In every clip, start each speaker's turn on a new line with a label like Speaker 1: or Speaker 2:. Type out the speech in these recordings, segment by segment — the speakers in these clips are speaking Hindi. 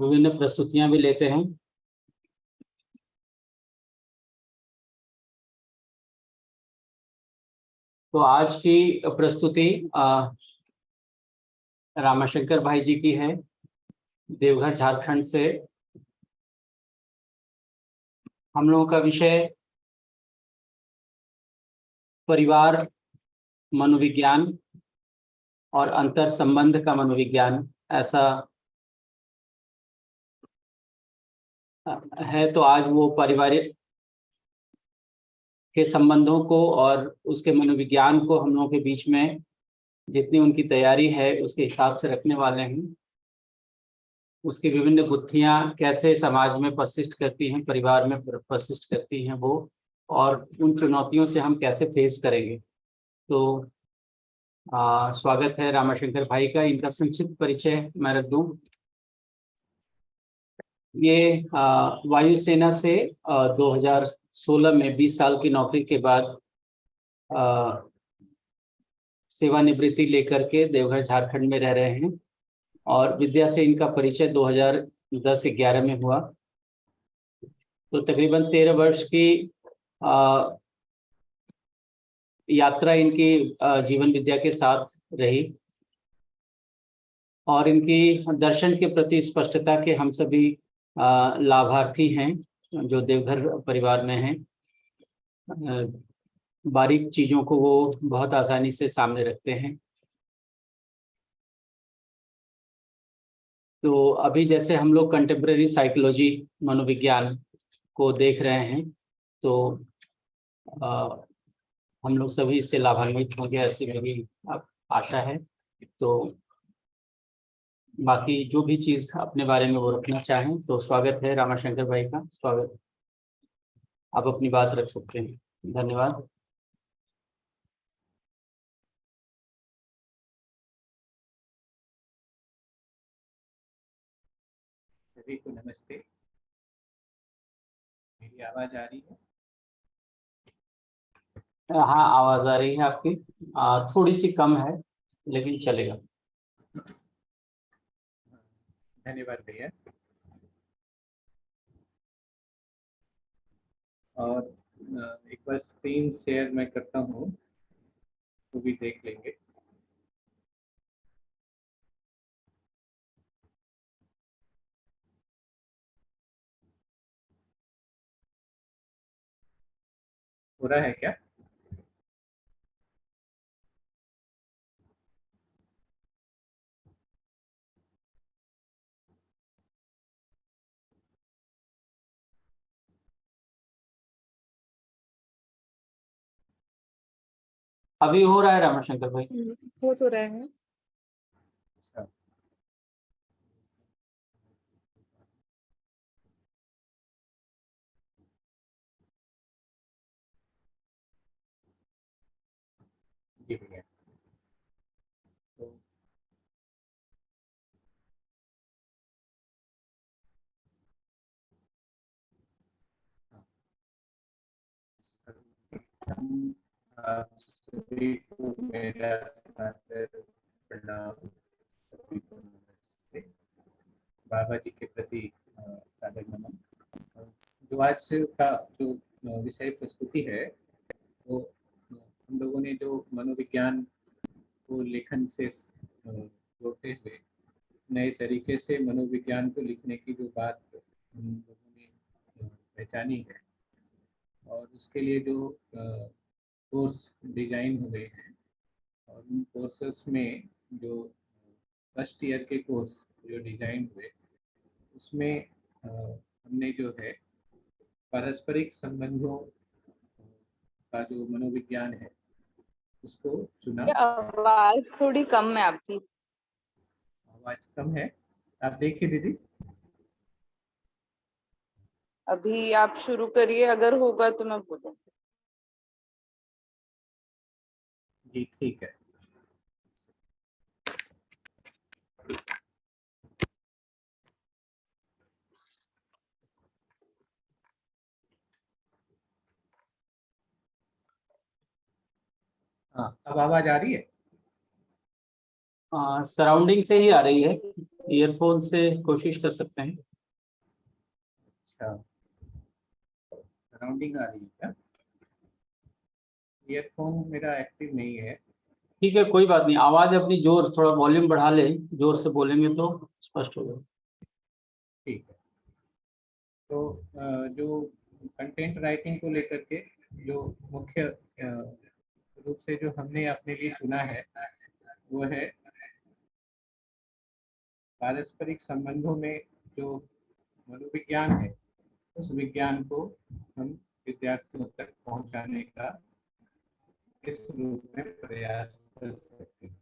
Speaker 1: विभिन्न प्रस्तुतियां भी लेते हैं। तो आज की प्रस्तुति रामाशंकर भाई जी की है, देवघर झारखंड से। हम लोगों का विषय परिवार मनोविज्ञान और अंतर संबंध का मनोविज्ञान ऐसा है। तो आज वो पारिवारिक के संबंधों को और उसके मनोविज्ञान को हम लोगों के बीच में जितनी उनकी तैयारी है उसके हिसाब से रखने वाले हैं। उसकी विभिन्न गुत्थियां कैसे समाज में परसिस्ट करती हैं, परिवार में परसिस्ट करती हैं वो, और उन चुनौतियों से हम कैसे फेस करेंगे। तो स्वागत है रामाशंकर भाई का। इनका संक्षिप्त परिचय मैं रख दूं। ये वायुसेना से 2016 में 20 साल की नौकरी के बाद सेवानिवृत्ति लेकर के देवघर झारखंड में रह रहे हैं, और विद्या से इनका परिचय 2010-11 में हुआ। तो तकरीबन 13 वर्ष की यात्रा इनकी जीवन विद्या के साथ रही, और इनकी दर्शन के प्रति स्पष्टता के हम सभी लाभार्थी हैं जो देवघर परिवार में हैं। बारीक चीजों को वो बहुत आसानी से सामने रखते हैं। तो अभी जैसे हम लोग कंटेम्प्रेरी साइकोलॉजी मनोविज्ञान को देख रहे हैं, तो हम लोग सभी इससे लाभान्वित होंगे ऐसी मेरी आशा है। तो बाकी जो भी चीज अपने बारे में वो रखना चाहें तो स्वागत है रामाशंकर भाई का। स्वागत, आप अपनी बात रख सकते हैं। धन्यवाद।
Speaker 2: सभी को नमस्ते। मेरी आवाज आ रही है?
Speaker 1: हाँ, आवाज आ रही है आपकी। थोड़ी सी कम है लेकिन चलेगा।
Speaker 2: धन्यवाद भैया। और एक बार स्क्रीन शेयर मैं करता हूँ तो भी देख लेंगे। हो रहा है क्या?
Speaker 1: अभी हो रहा है रामाशंकर भाई?
Speaker 3: हो तो रहा है।
Speaker 2: जी भैया। तो आप सभी को मेरा सादर प्रणाम। सभी को नमस्ते। बाबा जी के प्रति सादर नमन। जो आज का जो विषय प्रस्तुति है वो हम लोगों ने जो मनोविज्ञान को लेखन से जोड़ते हुए नए तरीके से मनोविज्ञान को लिखने की जो बात हम लोगों ने पहचानी है, और उसके लिए जो कोर्स डिजाइन हुए हैं, और उन कोर्सेस में जो फर्स्ट ईयर के कोर्स जो डिजाइन हुए उसमें हमने जो है पारस्परिक संबंधों का जो मनोविज्ञान है उसको चुना।
Speaker 3: आवाज थोड़ी कम है आपकी।
Speaker 2: आवाज कम है? आप देखिए दीदी।
Speaker 3: अभी आप शुरू करिए, अगर होगा तो मैं बोलूँगी।
Speaker 2: जी ठीक है। हाँ, अब आवाज आ रही है?
Speaker 1: सराउंडिंग से ही आ रही है, ईयरफोन से कोशिश कर सकते हैं।
Speaker 2: अच्छा, सराउंडिंग आ रही है क्या? ईयरफोन मेरा एक्टिव नहीं है।
Speaker 1: ठीक है, कोई बात नहीं, आवाज अपनी जोर, थोड़ा वॉल्यूम बढ़ा ले, जोर से बोलेंगे तो स्पष्ट होगा।
Speaker 2: ठीक है। तो जो कंटेंट राइटिंग को लेकर के जो मुख्य रूप से जो हमने अपने लिए चुना है वो है पारस्परिक संबंधों में जो मनोविज्ञान है, उस विज्ञान को हम विद्यार्थियों तक पहुंचाने का इस रूप में प्रयास कर सकते हैं।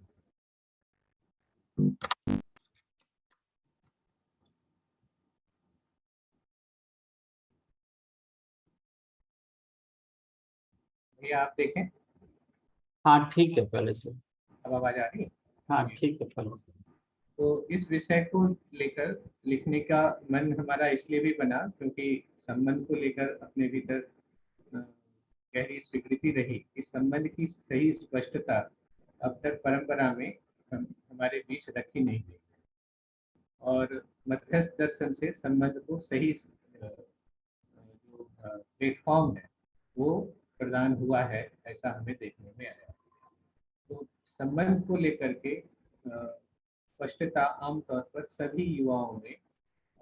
Speaker 2: भैया आप देखें,
Speaker 1: हाँ ठीक है, पहले से।
Speaker 2: अब आवाज आ रही है?
Speaker 1: हाँ ठीक है, पहले से।
Speaker 2: तो इस विषय को लेकर लिखने का मन हमारा इसलिए भी बना क्योंकि संबंध को लेकर अपने भीतर गहरी स्वीकृति रही कि संबंध की सही स्पष्टता अब तक परंपरा में हमारे बीच रखी नहीं गई, और मध्यस्थ दर्शन से संबंध को सही जो प्लेटफॉर्म है वो प्रदान हुआ है, ऐसा हमें देखने में आया। तो संबंध को लेकर के स्पष्टता आमतौर पर सभी युवाओं में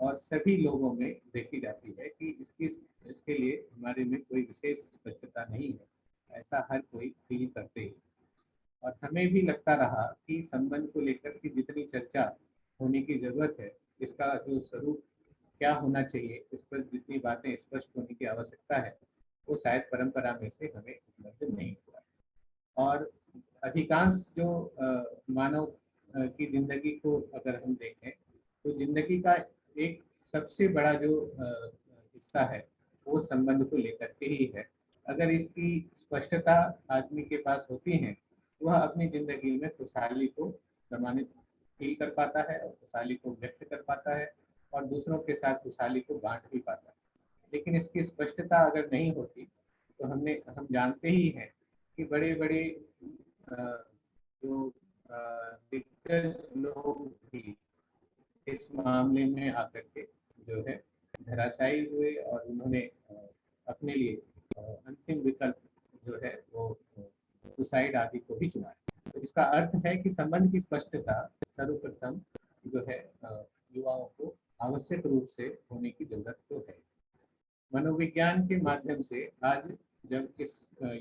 Speaker 2: और सभी लोगों में देखी जाती है कि इसके लिए हमारे में कोई विशेष स्पष्टता नहीं है, ऐसा हर कोई फील करते ही। और हमें भी लगता रहा कि संबंध को लेकर की जितनी चर्चा होने की जरूरत है, इसका जो स्वरूप क्या होना चाहिए, इस पर जितनी बातें स्पष्ट होने की आवश्यकता है, वो शायद परंपरा में से हमें उपलब्ध नहीं हुआ। और अधिकांश जो मानव की जिंदगी को अगर हम देखें तो जिंदगी का एक सबसे बड़ा जो हिस्सा है वो संबंध को लेकर के ही है। अगर इसकी स्पष्टता आदमी के पास होती है, वह अपनी जिंदगी में खुशहाली को प्रमाणित फील कर पाता है और खुशहाली को व्यक्त कर पाता है और दूसरों के साथ खुशहाली को बांट भी पाता है। लेकिन इसकी स्पष्टता अगर नहीं होती तो हम जानते ही हैं कि बड़े बड़े जो दिग्गज लोग भी इस मामले में आकर के जो है धराशायी हुए और उन्होंने अपने लिए अंतिम विकल्प जो है वो सुसाइड आदि को भी चुना है। तो इसका अर्थ है कि संबंध की स्पष्टता सर्वप्रथम जो है युवाओं को आवश्यक रूप से होने की जरूरत तो है। मनोविज्ञान के माध्यम से आज जब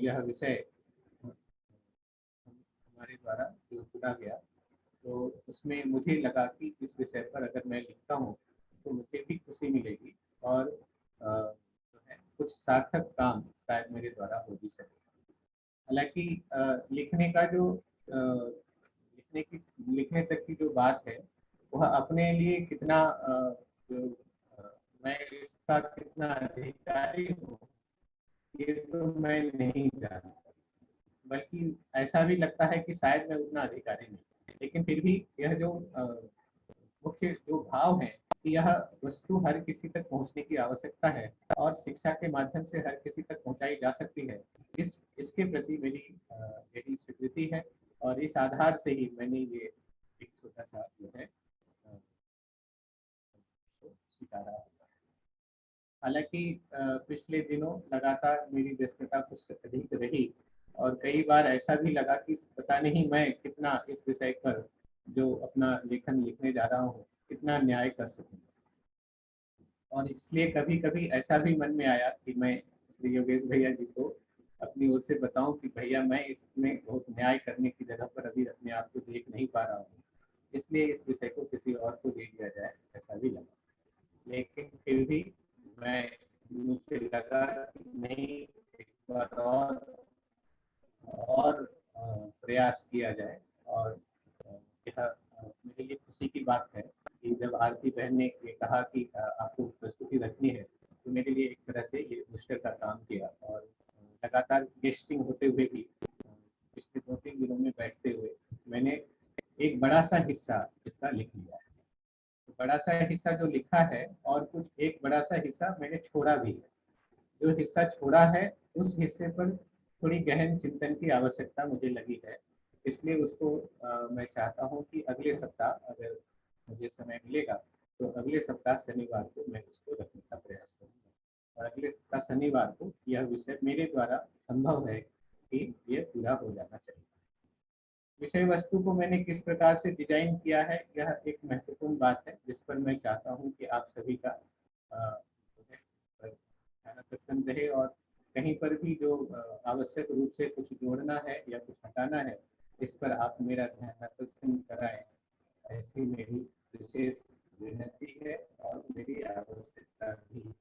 Speaker 2: यह विषय हमारे द्वारा जो चुना गया, तो उसमें मुझे लगा कि इस विषय पर अगर मैं लिखता हूँ तो मुझे भी खुशी मिलेगी और जो है कुछ सार्थक काम शायद मेरे द्वारा हो भी सके। हालांकि लिखने का जो लिखने तक की जो बात है वह अपने लिए कितना जो मैं इसका कितना अधिकारी हूँ ये तो मैं नहीं जानता, बल्कि ऐसा भी लगता है कि शायद मैं उतना अधिकारी नहीं। लेकिन फिर भी यह जो मुख्य जो भाव है कि यह वस्तु हर किसी तक पहुंचने की आवश्यकता है और शिक्षा के माध्यम से हर किसी तक पहुंचाई जा सकती है, इसके प्रति मेरी यही स्वीकृति है और इस आधार से ही मैंने ये एक छोटा सा जो है स्वीकारा। हालांकि पिछले दिनों लगातार मेरी व्यस्तता कुछ अधिक रही और कई बार ऐसा भी लगा कि पता नहीं मैं कितना इस विषय पर जो अपना लेखन लिखने जा रहा हूँ कितना न्याय कर सकूंगा। और इसलिए कभी कभी ऐसा भी मन में आया कि मैं श्री योगेश भैया जी को अपनी ओर से बताऊं कि भैया मैं इसमें बहुत न्याय करने की जगह पर अभी अपने आप को देख नहीं पा रहा हूँ, इसलिए इस विषय को किसी और को दे दिया जाए, ऐसा भी लगा। लेकिन फिर भी मुझे लगा कि नहीं, एक बार और प्रयास किया जाए। और यह मेरे लिए खुशी की बात है कि जब आरती बहन ने ये कहा कि आपको प्रस्तुति रखनी है, तो मेरे लिए एक तरह से ये बूस्टर का काम किया। और लगातार गेस्टिंग होते हुए भी पिछले 2-3 दिनों में बैठते हुए मैंने एक बड़ा सा हिस्सा इसका लिख लिया है। तो बड़ा सा हिस्सा जो लिखा है और कुछ एक बड़ा सा हिस्सा मैंने छोड़ा भी है। जो हिस्सा छोड़ा है उस हिस्से पर थोड़ी गहन चिंतन की आवश्यकता मुझे लगी है, इसलिए उसको मैं चाहता हूँ कि अगले सप्ताह अगर मुझे समय मिलेगा तो अगले सप्ताह शनिवार को मैं उसको रखने का प्रयास करूँगा। और अगले सप्ताह शनिवार को यह विषय मेरे द्वारा संभव है कि ये पूरा हो जाना चाहिए। विषय वस्तु को मैंने किस प्रकार से डिजाइन किया है, यह एक महत्वपूर्ण बात है जिस पर मैं चाहता हूँ कि आप सभी का ध्यान आकर्षण रहे, और कहीं पर भी जो आवश्यक रूप से कुछ जोड़ना है या कुछ हटाना है, इस पर आप मेरा ध्यान आकर्षण कराएं, ऐसी मेरी विशेष विनती है और मेरी आवश्यकता भी।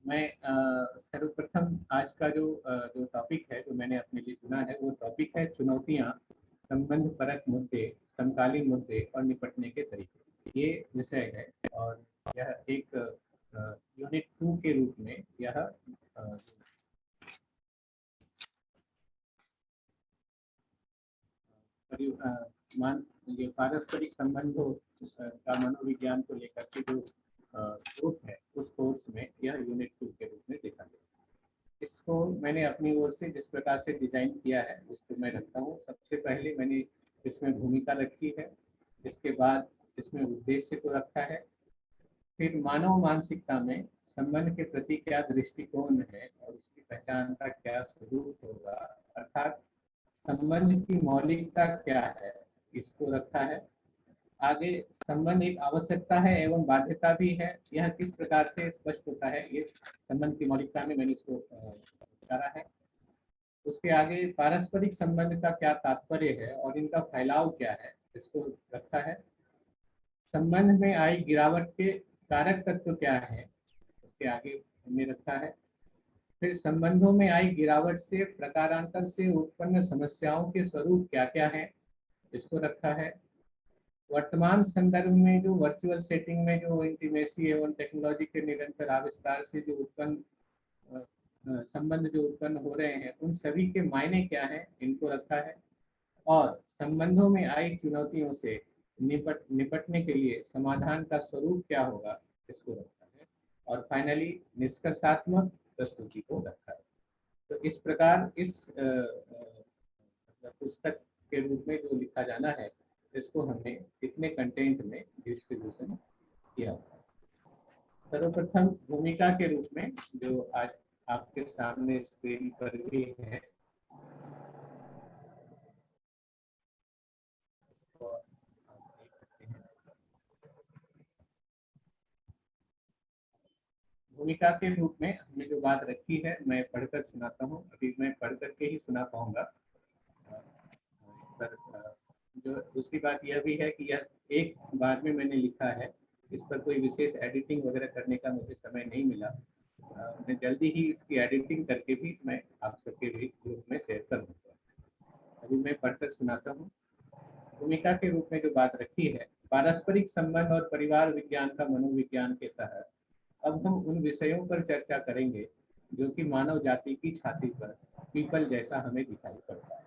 Speaker 2: मैं सर्वप्रथम आज का जो टॉपिक है जो मैंने अपने लिए चुना है, वो टॉपिक है चुनौतियां, संबंध परक मुद्दे, समकालीन मुद्दे और निपटने के तरीके। ये विषय है और यह एक यूनिट 2 के रूप में यह ये पारस्परिक संबंधों का मनोविज्ञान को लेकर के जो कोर्स है, उस कोर्स में यह यूनिट 2 के रूप में देखा गया। इसको मैंने अपनी ओर से जिस प्रकार से डिजाइन किया है उसको मैं रखता हूँ। सबसे पहले मैंने इसमें भूमिका रखी है, इसके बाद इसमें उद्देश्य को रखा है, फिर मानव मानसिकता में संबंध के प्रति क्या दृष्टिकोण है और उसकी पहचान का क्या स्वरूप होगा, अर्थात संबंध की मौलिकता क्या है, इसको रखा है। आगे संबंध एक आवश्यकता है एवं बाध्यता भी है, यह किस प्रकार से स्पष्ट होता है, ये संबंध की मौलिकता में मैंने इसको उतारा है। उसके आगे पारस्परिक संबंध का क्या तात्पर्य है और इनका फैलाव क्या है, इसको रखा है। संबंध में आई गिरावट के कारक तत्व क्या है, उसके आगे हमने रखा है। फिर संबंधों में आई गिरावट से प्रकारांतर से उत्पन्न समस्याओं के स्वरूप क्या क्या है, इसको रखा है। वर्तमान संदर्भ में जो वर्चुअल सेटिंग में जो इंटीमेसी एवं टेक्नोलॉजी के निरंतर आविष्कार से जो उत्पन्न संबंध जो उत्पन्न हो रहे हैं, उन सभी के मायने क्या है, इनको रखा है। और संबंधों में आई चुनौतियों से निपटने के लिए समाधान का स्वरूप क्या होगा, इसको रखा है। और फाइनली निष्कर्षात्मक प्रस्तुति को रखा है। तो इस प्रकार इस पुस्तक के रूप में जो लिखा जाना है, इसको हमने इतने कंटेंट में डिस्ट्रीब्यूशन किया। सर्वप्रथम भूमिका के रूप में जो आज आपके सामने स्क्रीन पर भी है, तो आप देख सकते हैं। भूमिका के रूप में हमने जो बात रखी है, मैं पढ़कर सुनाता हूँ। अभी मैं पढ़ करके ही सुना पाऊंगा। पर जो दूसरी बात यह भी है कि यह एक बार में मैंने लिखा है, इस पर कोई विशेष एडिटिंग वगैरह करने का मुझे समय नहीं मिला। मैं जल्दी ही इसकी एडिटिंग करके भी मैं आप सबके भी ग्रुप में शेयर कर दूँगा। अभी मैं पढ़कर सुनाता हूँ। भूमिका के रूप में जो बात रखी है, पारस्परिक संबंध और परिवार विज्ञान का मनोविज्ञान के तहत अब हम उन विषयों पर चर्चा करेंगे जो कि मानव जाति की छाती पर पीपल जैसा हमें दिखाई पड़ता है।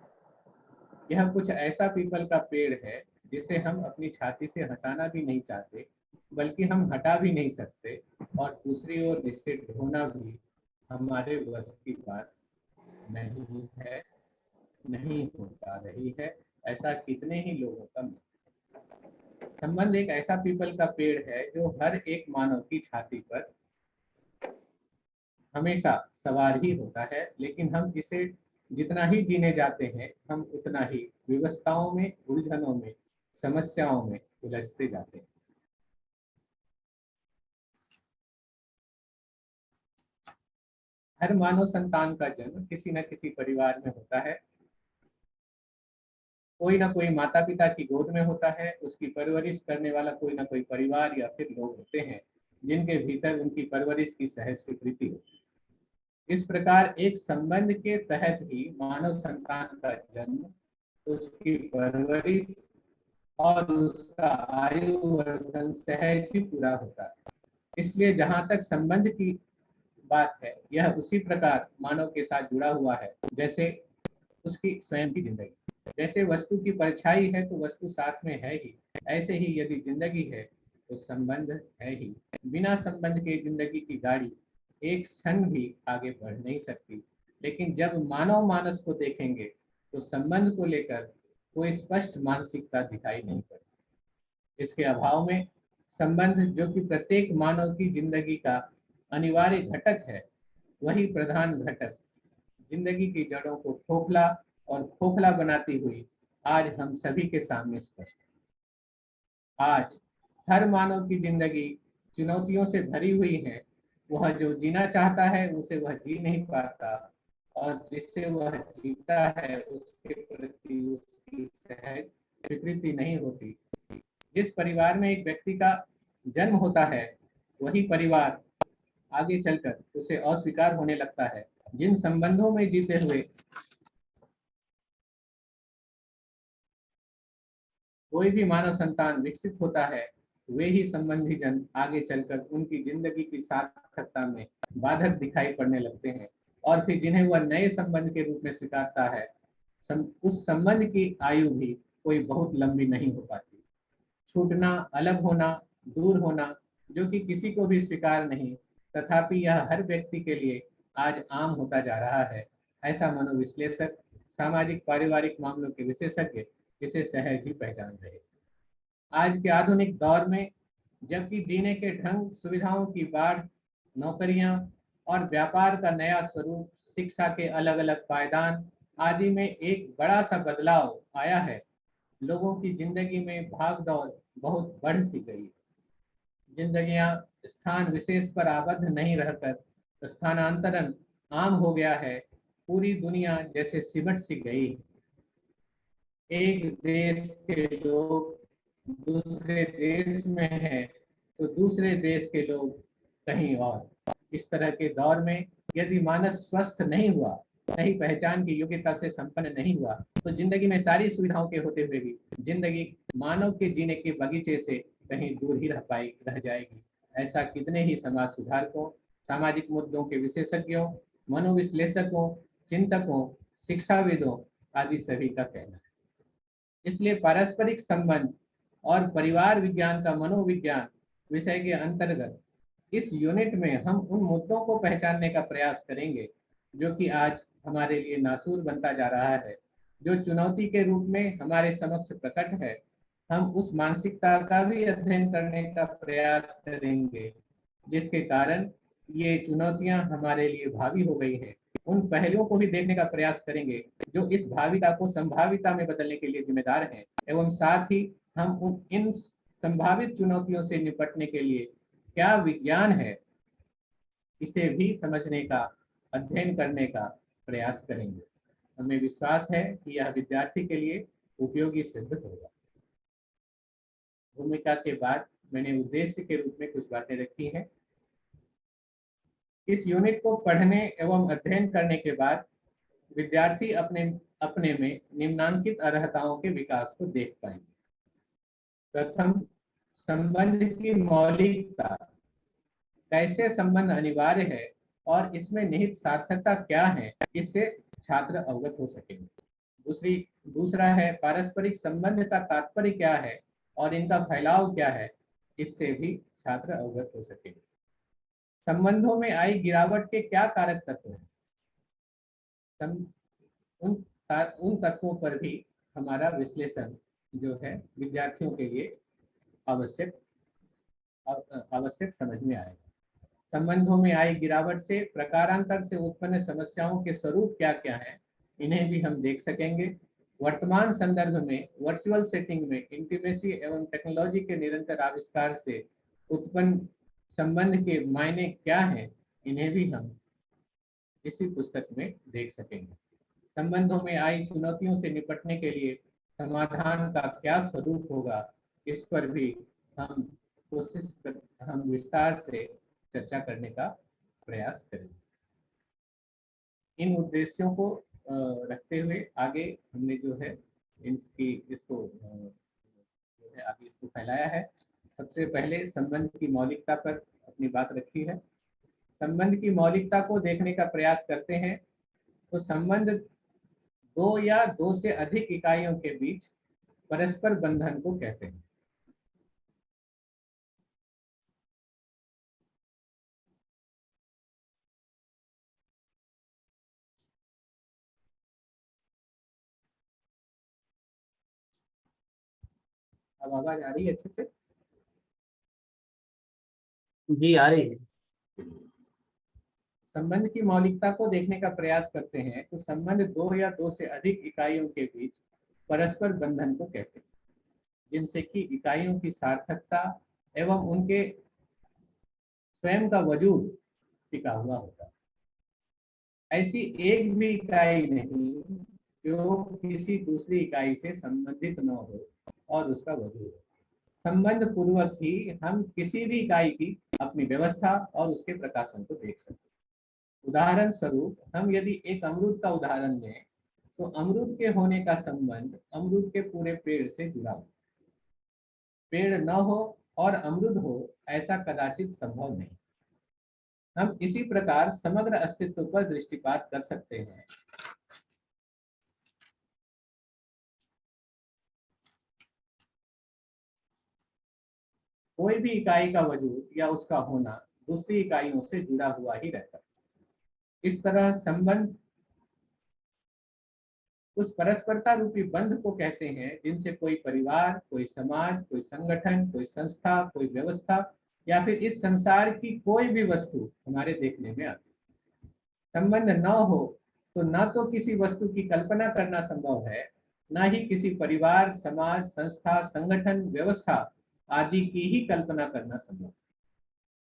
Speaker 2: यह कुछ ऐसा पीपल का पेड़ है जिसे हम अपनी छाती से हटाना भी नहीं चाहते, बल्कि हम हटा भी नहीं सकते, और दूसरी ओर इसे ढोना भी हमारे बस की बात नहीं है, नहीं हो पा रही है। ऐसा कितने ही लोगों का संबंध एक ऐसा पीपल का पेड़ है जो हर एक मानव की छाती पर हमेशा सवार ही होता है, लेकिन हम इसे जितना ही जीने जाते हैं, हम उतना ही विवशताओं में, उलझनों में, समस्याओं में उलझते जाते हैं। हर मानव संतान का जन्म किसी न किसी परिवार में होता है। कोई ना कोई माता पिता की गोद में होता है, उसकी परवरिश करने वाला कोई ना कोई परिवार या फिर लोग होते हैं जिनके भीतर उनकी परवरिश की सहज स्वीकृति होती है। इस प्रकार एक संबंध के तहत ही मानव संतान का जन्म, उसकी परवरिश और उसका आयुवर्धन सहज ही पूरा होता है। इसलिए जहाँ तक संबंध की बात है, यह उसी प्रकार मानव के साथ जुड़ा हुआ है जैसे उसकी स्वयं की जिंदगी। जैसे वस्तु की परछाई है तो वस्तु साथ में है ही, ऐसे ही यदि जिंदगी है तो संबंध है ही। बिना संबंध के जिंदगी की गाड़ी एक क्षण भी आगे बढ़ नहीं सकती। लेकिन जब मानव मानस को देखेंगे तो संबंध को लेकर कोई स्पष्ट मानसिकता दिखाई नहीं पड़ती। इसके अभाव में संबंध, जो कि प्रत्येक मानव की जिंदगी का अनिवार्य घटक है, वही प्रधान घटक जिंदगी की जड़ों को खोखला और खोखला बनाती हुई आज हम सभी के सामने स्पष्ट है। आज हर मानव की जिंदगी चुनौतियों से भरी हुई है। वह जो जीना चाहता है उसे वह जी नहीं पाता, और जिससे वह जीता है उसके प्रति उसकी सहज स्वीकृति नहीं होती। जिस परिवार में एक व्यक्ति का जन्म होता है, वही परिवार आगे चलकर उसे अस्वीकार होने लगता है। जिन संबंधों में जीते हुए कोई भी मानव संतान विकसित होता है, वे ही संबंधी जन आगे चलकर उनकी जिंदगी की सार्थकता में बाधक दिखाई पड़ने लगते हैं, और फिर जिन्हें वह नए संबंध के रूप में स्वीकारता है, उस संबंध की आयु भी कोई बहुत लंबी नहीं हो पाती। छूटना, अलग होना, दूर होना, जो कि किसी को भी स्वीकार नहीं, तथापि यह हर व्यक्ति के लिए आज आम होता जा रहा है। ऐसा मनोविश्लेषक, सामाजिक पारिवारिक मामलों के विशेषज्ञ इसे सहज ही पहचान रहे। आज के आधुनिक दौर में, जबकि जीने के ढंग, सुविधाओं की बाढ़, नौकरियां और व्यापार का नया स्वरूप, शिक्षा के अलग अलग पायदान आदि में एक बड़ा सा बदलाव आया है, लोगों की जिंदगी में भाग दौड़ बहुत बढ़ सी गई। जिंदगियां स्थान विशेष पर आबद्ध नहीं रहकर स्थानांतरण आम हो गया है। पूरी दुनिया जैसे सिमट सी गई। एक देश के लोग दूसरे देश में है तो दूसरे देश के लोग कहीं और। इस तरह के दौर में यदि मानस स्वस्थ नहीं हुआ, सही पहचान की योग्यता से संपन्न नहीं हुआ, तो जिंदगी में सारी सुविधाओं के होते हुए भी जिंदगी मानव के जीने के बगीचे से कहीं दूर ही रह जाएगी। ऐसा कितने ही समाज सुधारकों, सामाजिक मुद्दों के विशेषज्ञों, मनोविश्लेषकों, चिंतकों, शिक्षाविदों आदि सभी का कहना है। इसलिए पारस्परिक संबंध और परिवार विज्ञान का मनोविज्ञान विषय के अंतर्गत इस यूनिट में हम उन मुद्दों को पहचानने का प्रयास करेंगे जो कि आज हमारे लिए नासूर बनता जा रहा है, जो चुनौती के रूप में हमारे समक्ष प्रकट है। हम उस मानसिकता का भी अध्ययन करने का प्रयास करेंगे जिसके कारण ये चुनौतियां हमारे लिए भावी हो गई हैं। उन पहलुओं को भी देखने का प्रयास करेंगे जो इस भाविता को संभाविता में बदलने के लिए जिम्मेदार हैं, एवं साथ ही हम इन संभावित चुनौतियों से निपटने के लिए क्या विज्ञान है, इसे भी समझने का, अध्ययन करने का प्रयास करेंगे। हमें विश्वास है कि यह विद्यार्थी के लिए उपयोगी सिद्ध होगा। भूमिका के बाद मैंने उद्देश्य के रूप में कुछ बातें रखी हैं। इस यूनिट को पढ़ने एवं अध्ययन करने के बाद विद्यार्थी अपने अपने में निम्नांकित अर्हताओं के विकास को देख पाएंगे। प्रथम, संबंध की मौलिकता, कैसे संबंध अनिवार्य है और इसमें निहित सार्थकता क्या है, इससे छात्र अवगत हो सकेंगे। दूसरा है पारस्परिक संबंध का तात्पर्य क्या है और इनका फैलाव क्या है, इससे भी छात्र अवगत हो सकेंगे। संबंधों में आई गिरावट के क्या कारक तत्व हैं, उन तत्वों पर भी हमारा विश्लेषण जो है विद्यार्थियों के लिए आवश्यक समझ में आएगा। संबंधों में आई गिरावट से प्रकारांतर से उत्पन्न समस्याओं के स्वरूप क्या क्या हैं, इन्हें भी हम देख सकेंगे। वर्तमान संदर्भ में वर्चुअल सेटिंग में इंटीमेसी एवं टेक्नोलॉजी के निरंतर आविष्कार से उत्पन्न संबंध के मायने क्या हैं, इन्हें भी हम इसी पुस्तक में देख सकेंगे। संबंधों में आई चुनौतियों से निपटने के लिए समाधान का क्या स्वरूप होगा, इस पर भी हम विस्तार से चर्चा करने का प्रयास करेंगे। इन उद्देश्यों को रखते हुए आगे हमने जो है इसको आगे इसको फैलाया है। सबसे पहले संबंध की मौलिकता पर अपनी बात रखी है। संबंध की मौलिकता को देखने का प्रयास करते हैं तो संबंध दो या दो से अधिक इकाइयों के बीच परस्पर बंधन को कहते हैं। अब आवाज आ रही है अच्छे से?
Speaker 1: जी आ रही है।
Speaker 2: संबंध की मौलिकता को देखने का प्रयास करते हैं तो संबंध दो या दो से अधिक इकाइयों के बीच परस्पर बंधन को कहते हैं, जिनसे कि इकाइयों की सार्थकता एवं उनके स्वयं का वजूद टिका हुआ होता है। ऐसी एक भी इकाई नहीं जो किसी दूसरी इकाई से संबंधित न हो और उसका वजूद हो। संबंध पूर्वक ही हम किसी भी इकाई की अपनी व्यवस्था और उसके प्रकाशन को देख सकते हैं। उदाहरण स्वरूप हम यदि एक अमरूद का उदाहरण लें तो अमरूद के होने का संबंध अमरूद के पूरे पेड़ से जुड़ा हो। पेड़ न हो और अमरूद हो ऐसा कदाचित संभव नहीं। हम इसी प्रकार समग्र अस्तित्व पर दृष्टिपात कर सकते हैं। कोई भी इकाई का वजूद या उसका होना दूसरी इकाइयों से जुड़ा हुआ ही रहता है। इस तरह संबंध उस परस्परता रूपी बंध को कहते हैं जिनसे कोई परिवार, कोई समाज, कोई संगठन, कोई संस्था, कोई व्यवस्था या फिर इस संसार की कोई भी वस्तु हमारे देखने में आती है। संबंध न हो तो न तो किसी वस्तु की कल्पना करना संभव है, न ही किसी परिवार, समाज, संस्था, संगठन, व्यवस्था आदि की ही कल्पना करना संभव।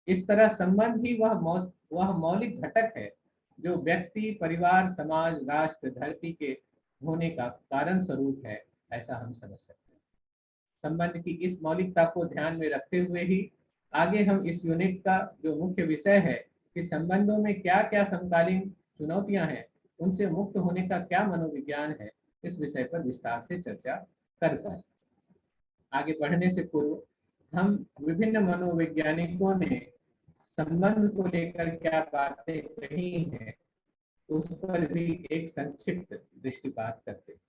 Speaker 2: इस तरह संबंध ही वह मौलिक घटक है जो व्यक्ति, परिवार, समाज, राष्ट्र, धरती के होने का कारण स्वरूप है, ऐसा हम समझ सकते हैं। संबंध की इस मौलिकता को ध्यान में रखते हुए ही आगे हम इस यूनिट का जो मुख्य विषय है कि संबंधों में क्या क्या समकालीन चुनौतियां हैं, उनसे मुक्त होने का क्या मनोविज्ञान है, इस विषय पर विस्तार से चर्चा कर पाए। आगे बढ़ने से पूर्व हम विभिन्न मनोवैज्ञानिकों ने संबंध को लेकर क्या बातें कही हैं उस पर भी एक संक्षिप्त दृष्टिपात करते हैं।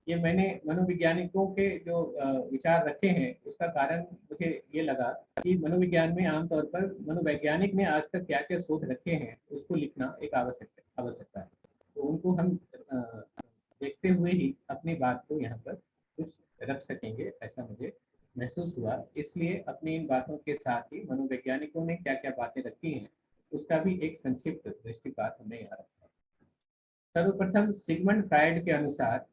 Speaker 2: ये मैंने मनोवैज्ञानिकों के जो विचार रखे हैं उसका कारण मुझे ये लगा कि मनोविज्ञान में आमतौर पर मनोवैज्ञानिक ने आज तक क्या क्या शोध रखे हैं उसको लिखना एक आवश्यकता है। तो उनको हम देखते हुए ही अपनी बात को यहाँ पर कुछ रख सकेंगे, ऐसा मुझे महसूस हुआ। इसलिए अपनी इन बातों के साथ ही मनोवैज्ञानिकों ने क्या क्या बातें रखी हैं उसका भी एक संक्षिप्त दृष्टिपात हमें यहाँ रखा। सर्वप्रथम सिगमंड फ्रायड के अनुसार,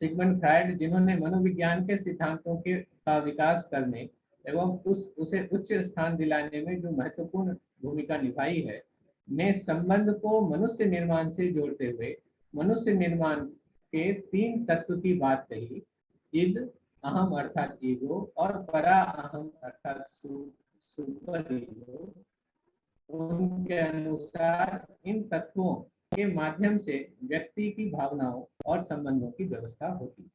Speaker 2: सिगमंड फ्रायड जिन्होंने मनोविज्ञान के सिद्धांतों के का विकास करने एवं उसे उच्च स्थान दिलाने में जो महत्वपूर्ण भूमिका निभाई है, ने संबंध को मनुष्य निर्माण से जोड़ते हुए मनुष्य निर्माण के 3 तत्व की बात कही। इद, अहम अर्थात ईगो, और परा अहम अर्थात सुपर ईगो। उनके अनुसार इन तत्वों के माध्यम से व्यक्ति की भावनाओं और संबंधों की व्यवस्था होती है।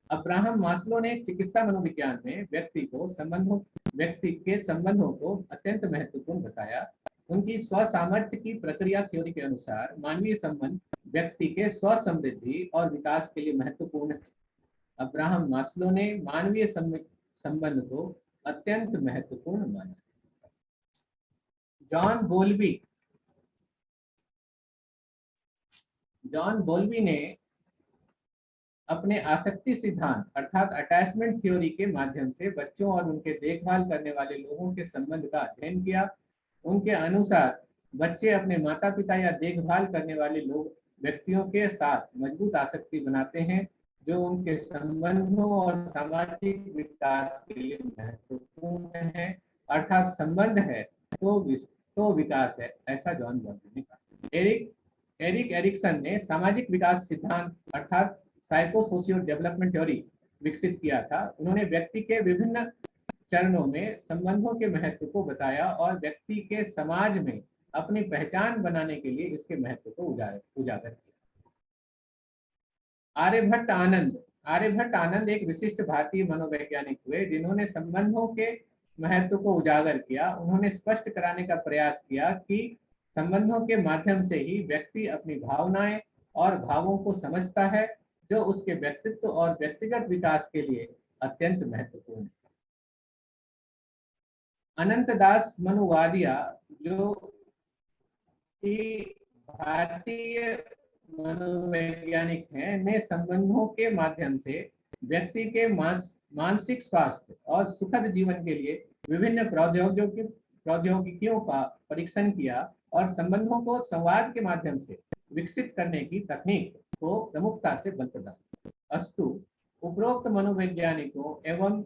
Speaker 2: अब्राहम मास्लो ने चिकित्सा मनोविज्ञान में व्यक्ति के संबंधों को अत्यंत महत्वपूर्ण बताया। उनकी स्वसामर्थ्य की प्रक्रिया थ्योरी के अनुसार मानवीय संबंध व्यक्ति के स्वसमृद्धि और विकास के लिए महत्वपूर्ण है। अब्राहम मास्लो ने मानवीय संबंध को अत्यंत महत्वपूर्ण माना। जॉन बोल्बी ने अपने आसक्ति सिद्धांत अर्थात अटैचमेंट थ्योरी के माध्यम से बच्चों और उनके देखभाल करने वाले लोगों के संबंध का अध्ययन किया। उनके अनुसार बच्चे अपने माता पिता या देखभाल करने वाले लोग व्यक्तियों के साथ मजबूत आसक्ति बनाते हैं जो उनके संबंधों और सामाजिक विकास के लिए महत्वपूर्ण है। अर्थात संबंध है तो विकास है, ऐसा जॉन बोल्बी ने कहा। एरिक एरिक्सन ने सामाजिक विकास सिद्धांत अर्थात साइको सोशियो डेवलपमेंट थ्योरी विकसित किया था। उन्होंने व्यक्ति के विभिन्न चरणों में संबंधों के महत्व को बताया और व्यक्ति के समाज में अपनी पहचान बनाने के लिए इसके महत्व को उजागर किया। आर्यभट्ट आनंद एक विशिष्ट भारतीय मनोवैज्ञानिक हुए जिन्होंने संबंधों के महत्व को उजागर किया। उन्होंने स्पष्ट कराने का प्रयास किया कि संबंधों के माध्यम से ही व्यक्ति अपनी भावनाएं और भावों को समझता है जो उसके व्यक्तित्व और व्यक्तिगत विकास के लिए अत्यंत महत्वपूर्ण है। अनंतदास मनुवादिया जो कि भारतीय मनोवैज्ञानिक हैं, ने संबंधों के माध्यम से व्यक्ति के मानसिक स्वास्थ्य और सुखद जीवन के लिए विभिन्न प्रौद्योगिकियों का परीक्षण किया और संबंधों को संवाद के माध्यम से विकसित करने की तकनीक को प्रमुखता से बल प्रदान। अस्तु, उपरोक्त मनोवैज्ञानिकों एवं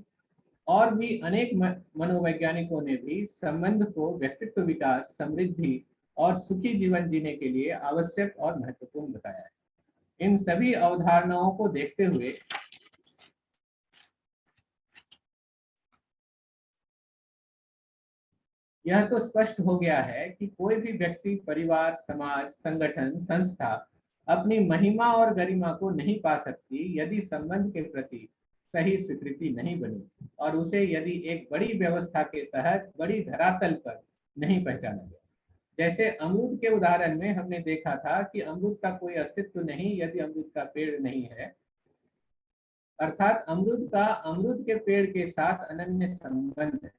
Speaker 2: और भी अनेक मनोवैज्ञानिकों ने भी संबंध को व्यक्तित्व विकास, समृद्धि और सुखी जीवन जीने के लिए आवश्यक और महत्वपूर्ण बताया है। इन सभी अवधारणाओं को देखते हुए यह तो स्पष्ट हो गया है कि कोई भी व्यक्ति, परिवार, समाज, संगठन, संस्था अपनी महिमा और गरिमा को नहीं पा सकती यदि संबंध के प्रति सही स्वीकृति नहीं बनी और उसे यदि एक बड़ी व्यवस्था के तहत बड़ी धरातल पर नहीं पहचाना गया। जैसे अमरूद के उदाहरण में हमने देखा था कि अमरूद का कोई अस्तित्व नहीं यदि अमरूद का पेड़ नहीं है, अर्थात अमरूद का अमरूद के पेड़ के साथ अनन्य संबंध है।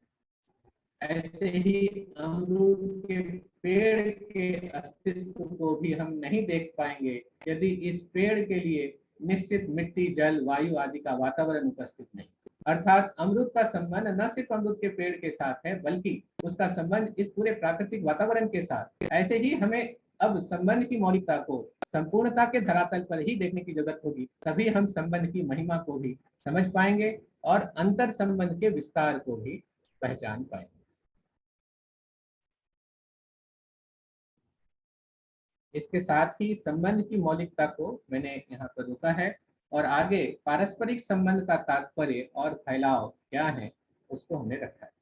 Speaker 2: ऐसे ही अमरूद के पेड़ के अस्तित्व को भी हम नहीं देख पाएंगे यदि इस पेड़ के लिए निश्चित मिट्टी, जल, वायु आदि का वातावरण उपस्थित नहीं। अर्थात अमरूद का संबंध न सिर्फ अमरूद के पेड़ के साथ है बल्कि उसका संबंध इस पूरे प्राकृतिक वातावरण के साथ। ऐसे ही हमें अब संबंध की मौलिकता को संपूर्णता के धरातल पर ही देखने की जरूरत होगी, तभी हम संबंध की महिमा को भी समझ पाएंगे और अंतर संबंध के विस्तार को भी पहचान पाएंगे। इसके साथ ही संबंध की मौलिकता को मैंने यहाँ पर रोका है और आगे पारस्परिक संबंध का तात्पर्य और फैलाव क्या है उसको हमने रखा है।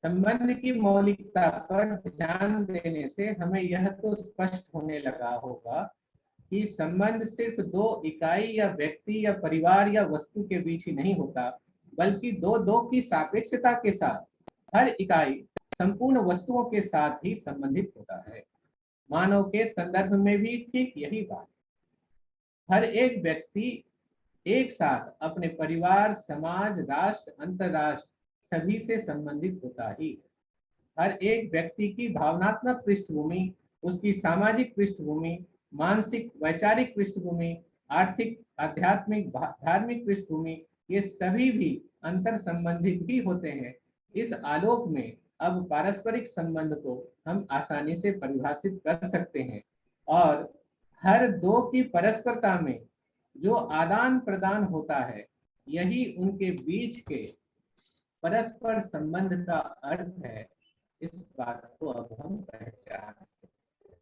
Speaker 2: संबंध की मौलिकता पर ध्यान देने से हमें यह तो स्पष्ट होने लगा होगा कि संबंध सिर्फ दो इकाई या व्यक्ति या परिवार या वस्तु के बीच ही नहीं होता बल्कि दो की सापेक्षता के साथ हर इकाई संपूर्ण वस्तुओं के साथ ही संबंधित होता है। मानव के संदर्भ में भी ठीक यही बात। हर एक व्यक्ति एक साथ अपने परिवार, समाज, राष्ट्र, अंतरराष्ट्र सभी से संबंधित होता ही है। हर एक व्यक्ति की भावनात्मक पृष्ठभूमि, उसकी सामाजिक पृष्ठभूमि, मानसिक वैचारिक पृष्ठभूमि, आर्थिक, आध्यात्मिक, धार्मिक पृष्ठभूमि, ये सभी भी अंतर संबंधित ही होते हैं। इस आलोक में अब पारस्परिक संबंध को हम आसानी से परिभाषित कर सकते हैं और हर दो की परस्परता में जो आदान प्रदान होता है यही उनके बीच के परस्पर संबंध का अर्थ है। इस बात को अब हम पहचान सकते हैं।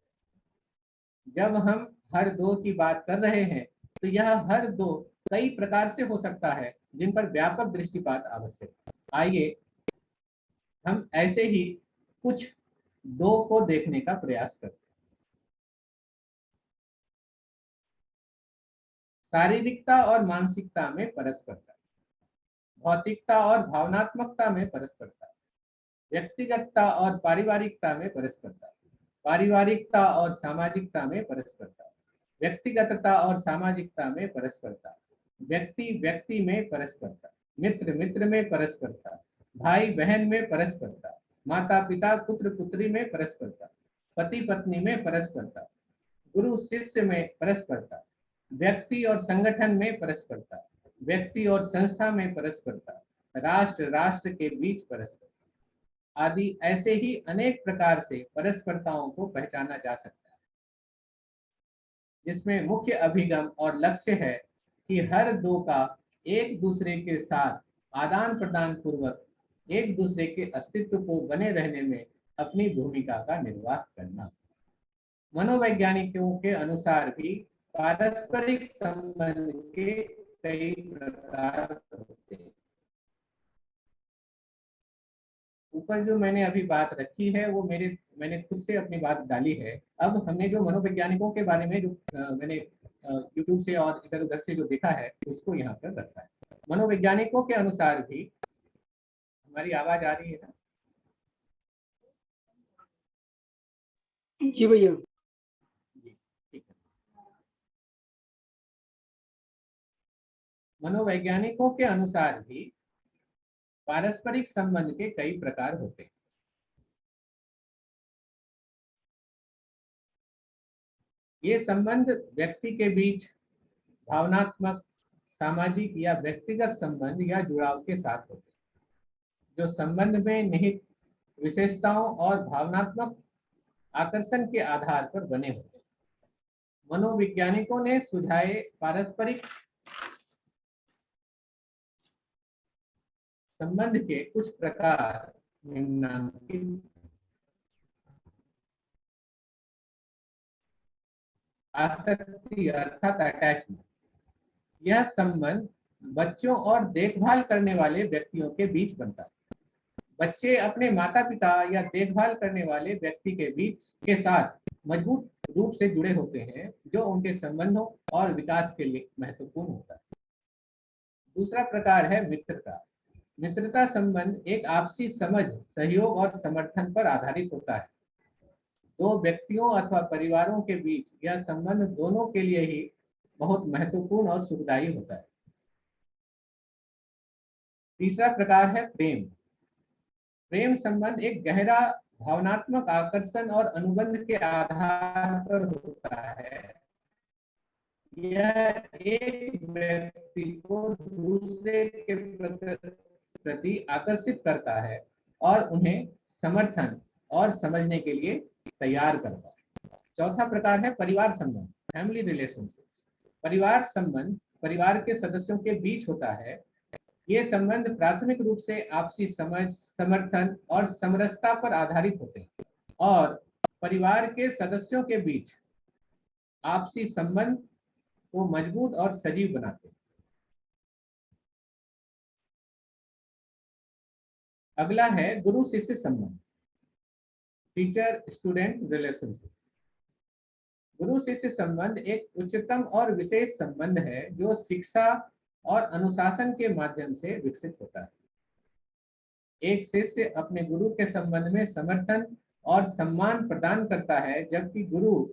Speaker 2: जब हम हर दो की बात कर रहे हैं तो यह हर दो कई प्रकार से हो सकता है जिन पर व्यापक दृष्टिपात आवश्यक है। आइए हम ऐसे ही कुछ दो को देखने का प्रयास करते हैं। शारीरिकता और मानसिकता में परस्परता, भौतिकता और भावनात्मकता में परस्परता, व्यक्तिगतता और पारिवारिकता में परस्परता, पारिवारिकता और सामाजिकता में परस्परता, व्यक्तिगतता और सामाजिकता में परस्परता, व्यक्ति व्यक्ति में परस्परता, मित्र मित्र में परस्परता, भाई बहन में परस्परता, माता पिता पुत्र पुत्री में परस्परता, पति पत्नी में परस्परता, गुरु शिष्य में परस्परता, व्यक्ति और संगठन में परस्परता, व्यक्ति और संस्था में परस्परता, राष्ट्र राष्ट्र के बीच परस्परता आदि ऐसे ही अनेक प्रकार से परस्परताओं को पहचाना जा सकता है, जिसमें मुख्य अभिगम और लक्ष्य है कि हर दो का एक दूसरे के साथ आदान प्रदान पूर्वक एक दूसरे के अस्तित्व को बने रहने में अपनी भूमिका का निर्वाह करना। मनोवैज्ञानिकों के अनुसार भी पारस्परिक संबंध के कई प्रकार होते हैं। ऊपर जो मैंने अभी बात रखी है वो मैंने खुद से अपनी बात डाली है। अब हमने जो मनोवैज्ञानिकों के बारे में जो मैंने YouTube से और इधर उधर से जो देखा है उसको यहाँ पर रखा है। मनोवैज्ञानिकों के अनुसार भी, हमारी आवाज आ रही है ना?
Speaker 4: जी भैया।
Speaker 2: जी ठीक है। मनोवैज्ञानिकों के अनुसार भी पारस्परिक संबंध के कई प्रकार होते हैं। ये संबंध व्यक्ति के बीच भावनात्मक, सामाजिक या व्यक्तिगत संबंध या जुड़ाव के साथ होते हैं, जो संबंध में निहित विशेषताओं और भावनात्मक आकर्षण के आधार पर बने होते हैं। मनोवैज्ञानिकों ने सुझाए पारस्परिक संबंध के कुछ प्रकार निम्नलिखित आसक्ति अर्थात अटैचमेंट। यह संबंध बच्चों और देखभाल करने वाले व्यक्तियों के बीच बनता है। बच्चे अपने माता पिता या देखभाल करने वाले व्यक्ति के बीच के साथ मजबूत रूप से जुड़े होते हैं, जो उनके संबंधों और विकास के लिए महत्वपूर्ण होता है। दूसरा प्रकार है मित्रता। मित्रता संबंध एक आपसी समझ, सहयोग और समर्थन पर आधारित होता है। दो व्यक्तियों अथवा परिवारों के बीच यह संबंध दोनों के लिए ही बहुत महत्वपूर्ण और सुखदायी होता है। तीसरा प्रकार है प्रेम। प्रेम संबंध एक गहरा भावनात्मक आकर्षण और अनुबंध के आधार पर होता है। यह एक व्यक्ति को दूसरे के प्रति आकर्षित करता है और उन्हें समर्थन और समझने के लिए तैयार करता है। चौथा प्रकार है परिवार संबंध, फैमिली रिलेशनशिप। परिवार संबंध परिवार के सदस्यों के बीच होता है। ये संबंध प्राथमिक रूप से आपसी समझ, समर्थन और समरसता पर आधारित होते हैं और परिवार के सदस्यों के बीच आपसी संबंध को मजबूत और सजीव बनाते हैं। अगला है गुरु शिष्य संबंध, टीचर स्टूडेंट रिलेशनशिप। गुरु शिष्य संबंध एक उच्चतम और विशेष संबंध है जो शिक्षा और अनुशासन के माध्यम से विकसित होता है। एक शिष्य अपने गुरु के संबंध में समर्थन और सम्मान प्रदान करता है, जबकि गुरु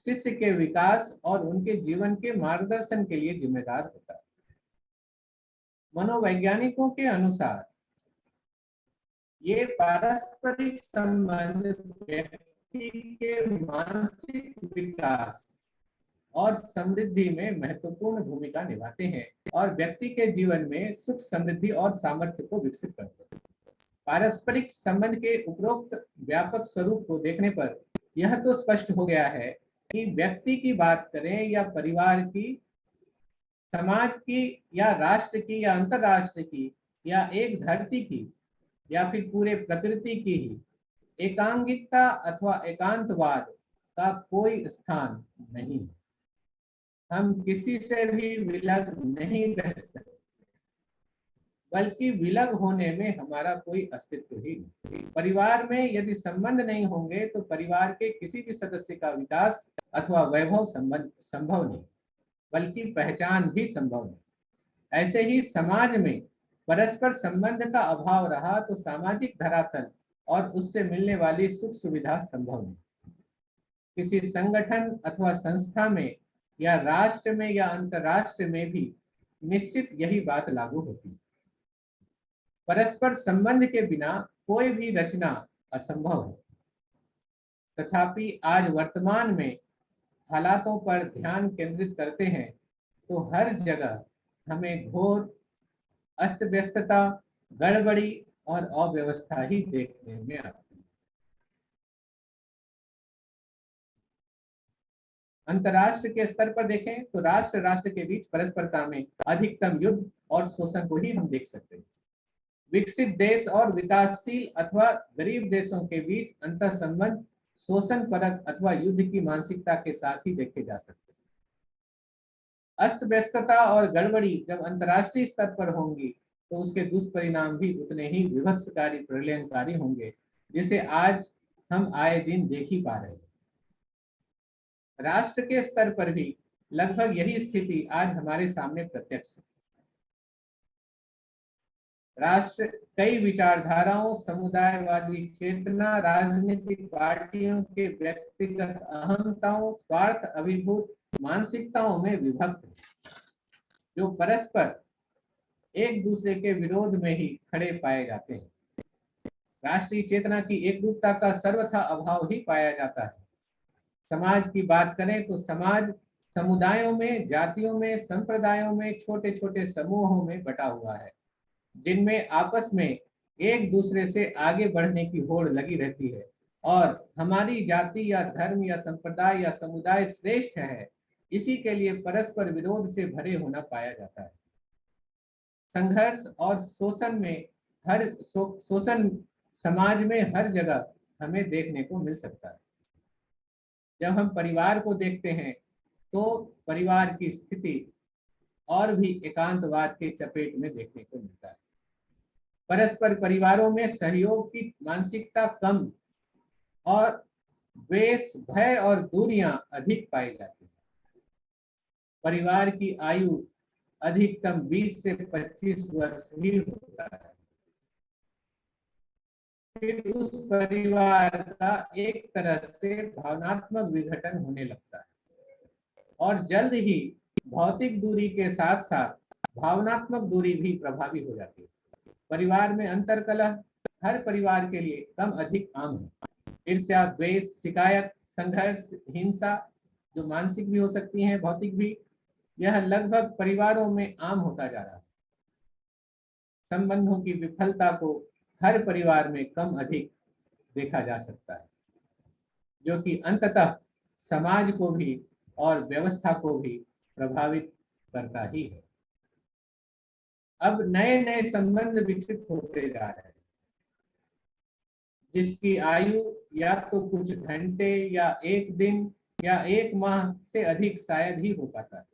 Speaker 2: शिष्य के विकास और उनके जीवन के मार्गदर्शन के लिए जिम्मेदार होता है। मनोवैज्ञानिकों के अनुसार ये पारस्परिक संबंध व्यक्ति के मानसिक विकास और समृद्धि में महत्वपूर्ण भूमिका निभाते हैं और व्यक्ति के जीवन में सुख, समृद्धि और सामर्थ्य को विकसित करते हैं। पारस्परिक संबंध के उपरोक्त व्यापक स्वरूप को देखने पर यह तो स्पष्ट हो गया है कि व्यक्ति की बात करें या परिवार की, समाज की या राष्ट्र की या अंतरराष्ट्र की या एक धरती की या फिर पूरे प्रकृति की ही, एकांगिकता अथवा एकांतवाद का कोई स्थान नहीं। हम किसी से भी विलग नहीं रह सकते, बल्कि विलग होने में हमारा कोई अस्तित्व ही नहीं। परिवार में यदि संबंध नहीं होंगे तो परिवार के किसी भी सदस्य का विकास अथवा वैभव संभव नहीं, बल्कि पहचान भी संभव नहीं। ऐसे ही समाज में परस्पर संबंध का अभाव रहा तो सामाजिक धरातल और उससे मिलने वाली सुख सुविधा संभव नहीं। किसी संगठन अथवा संस्था में या राष्ट्र में या अंतरराष्ट्र में भी निश्चित यही बात लागू होती है। परस्पर संबंध के बिना कोई भी रचना असंभव है। तथापि आज वर्तमान में हालातों पर ध्यान केंद्रित करते हैं तो हर जगह हमें घोर अस्त व्यस्तता, गड़बड़ी और अव्यवस्था ही देखने में आती है। अंतरराष्ट्र के स्तर पर देखें तो राष्ट्र राष्ट्र के बीच परस्परता में अधिकतम युद्ध और शोषण को ही हम देख सकते हैं। विकसित देश और विकासशील अथवा गरीब देशों के बीच अंतर संबंध शोषण परक अथवा युद्ध की मानसिकता के साथ ही देखे जा सकते हैं। अस्त व्यस्तता और गड़बड़ी जब अंतर्राष्ट्रीय स्तर पर होंगी तो उसके दुष्परिणाम भी उतने ही विभत्सकारी, प्रलयनकारी होंगे, जिसे आज हम आए दिन देख ही पा रहे हैं। राष्ट्र के स्तर पर भी लगभग यही स्थिति आज हमारे सामने प्रत्यक्ष है। राष्ट्र कई विचारधाराओं, समुदायवादी चेतना, राजनीतिक पार्टियों के व्यक्तिगत अहंताओं, स्वार्थ अभिभूत मानसिकताओं में विभक्त है, जो परस्पर एक दूसरे के विरोध में ही खड़े पाए जाते हैं। राष्ट्रीय चेतना की एकरूपता का सर्वथा अभाव ही पाया जाता है। समाज की बात करें तो समाज समुदायों में, जातियों में, संप्रदायों में, छोटे छोटे समूहों में बटा हुआ है, जिनमें आपस में एक दूसरे से आगे बढ़ने की होड़ लगी रहती है और हमारी जाति या धर्म या संप्रदाय या समुदाय श्रेष्ठ है, इसी के लिए परस्पर विरोध से भरे होना पाया जाता है। संघर्ष और शोषण में शोषण समाज में हर जगह हमें देखने को मिल सकता है। जब हम परिवार को देखते हैं तो परिवार की स्थिति और भी एकांतवाद के चपेट में देखने को मिलता है। परस्पर परिवारों में सहयोग की मानसिकता कम और द्वेष, भय और दूरियां अधिक पाई जाती हैं। परिवार की आयु अधिकतम 20 से 25 वर्ष ही होता है। फिर उस परिवार का एक तरह से भावनात्मक विघटन होने लगता है और जल्द ही भौतिक दूरी के साथ साथ भावनात्मक दूरी भी प्रभावी हो जाती है। परिवार में अंतर्कलह हर परिवार के लिए कम अधिक आम है। ईर्ष्या, द्वेष, शिकायत, संघर्ष, हिंसा जो मानसिक भी हो सकती है, भौतिक भी, यह लगभग परिवारों में आम होता जा रहा है। संबंधों की विफलता को हर परिवार में कम अधिक देखा जा सकता है, जो कि अंततः समाज को भी और व्यवस्था को भी प्रभावित करता ही है। अब नए नए संबंध विकसित होते जा रहे हैं, जिसकी आयु या तो कुछ घंटे या एक दिन या एक माह से अधिक शायद ही हो पाता है।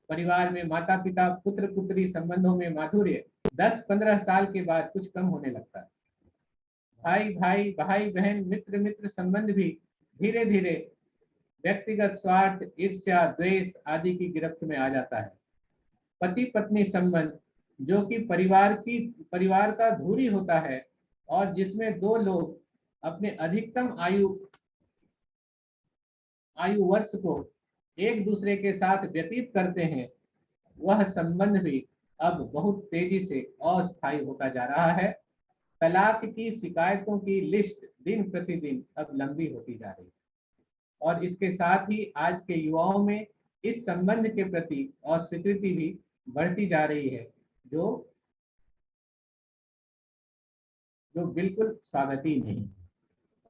Speaker 2: परिवार में माता पिता पुत्र पुत्री संबंधों में माधुर्य 10-15 साल के बाद कुछ कम होने लगता है। भाई भाई, भाई बहन, मित्र मित्र संबंध भी धीरे धीरे व्यक्तिगत स्वार्थ, ईर्ष्या, द्वेष आदि की गिरफ्त में आ जाता है। पति पत्नी संबंध, जो कि परिवार का धुरी होता है और जिसमें दो लोग अपने अधिकतम आयु वर्ष को एक दूसरे के साथ व्यतीत करते हैं, वह संबंध भी अब बहुत तेजी से अस्थायी होता जा रहा है। तलाक की शिकायतों की लिस्ट दिन प्रतिदिन अब लंबी होती जा रही है और इसके साथ ही आज के युवाओं में इस संबंध के प्रति अस्वीकृति भी बढ़ती जा रही है, जो बिल्कुल स्वागती नहीं।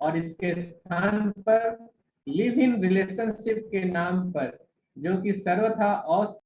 Speaker 2: और इसके स्थान पर लिव इन रिलेशनशिप के नाम पर, जो कि सर्वथा